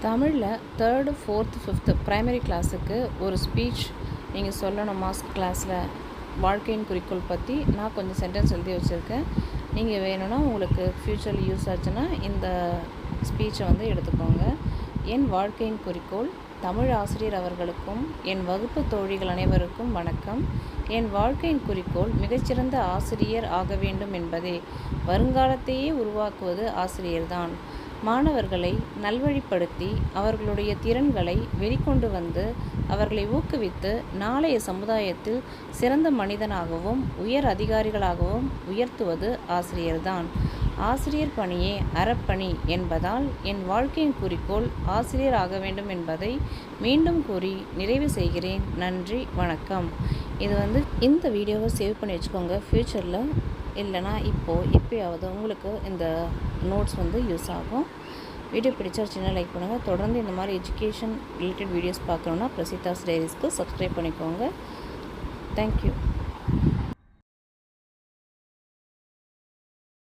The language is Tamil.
தமிழில் 3rd 4th 5th ப்ரைமரி கிளாஸுக்கு ஒரு ஸ்பீச் நீங்கள் சொல்லணுமா கிளாஸில் வாழ்க்கையின் குறிக்கோள் பற்றி நான் கொஞ்சம் சென்டென்ஸ் எழுதி வச்சுருக்கேன். நீங்கள் வேணும்னா உங்களுக்கு ஃப்யூச்சரில் யூஸ் ஆச்சுன்னா இந்த ஸ்பீச்சை எடுத்துக்கோங்க. என் வாழ்க்கையின் குறிக்கோள். தமிழ் ஆசிரியர் அவர்களுக்கும் என் வகுப்பு தோழிகள் அனைவருக்கும் வணக்கம். என் வாழ்க்கையின் குறிக்கோள் மிகச்சிறந்த ஆசிரியர் ஆக வேண்டும் என்பதே. வருங்காலத்தையே உருவாக்குவது ஆசிரியர்தான். மாணவர்களை நல்வழிப்படுத்தி அவர்களுடைய திறன்களை வெளிக்கொண்டு வந்து அவர்களை ஊக்குவித்து நாளைய சமுதாயத்தில் சிறந்த மனிதனாகவும் உயர் அதிகாரிகளாகவும் உயர்த்துவது ஆசிரியர்தான். ஆசிரியர் பணியே அறப்பணி என்பதால் என் வாழ்க்கையின் குறிக்கோள் ஆசிரியர் ஆக வேண்டும் என்பதை மீண்டும் கூறி நிறைவு செய்கிறேன். நன்றி, வணக்கம். இது இந்த வீடியோவை சேவ் பண்ணி வச்சுக்கோங்க. ஃப்யூச்சரில் இல்லைனா எப்போயாவது உங்களுக்கு இந்த நோட்ஸ் யூஸ் ஆகும். வீடியோ பிடிச்சா சின்ன லைக் பண்ணுங்கள். தொடர்ந்து இந்த மாதிரி எஜுகேஷன் ரிலேட்டட் வீடியோஸ் பார்க்கணுன்னா பிரசித்தாஸ் டைரிஸ்க்கு சப்ஸ்கிரைப் பண்ணிக்கோங்க. தேங்க்யூ.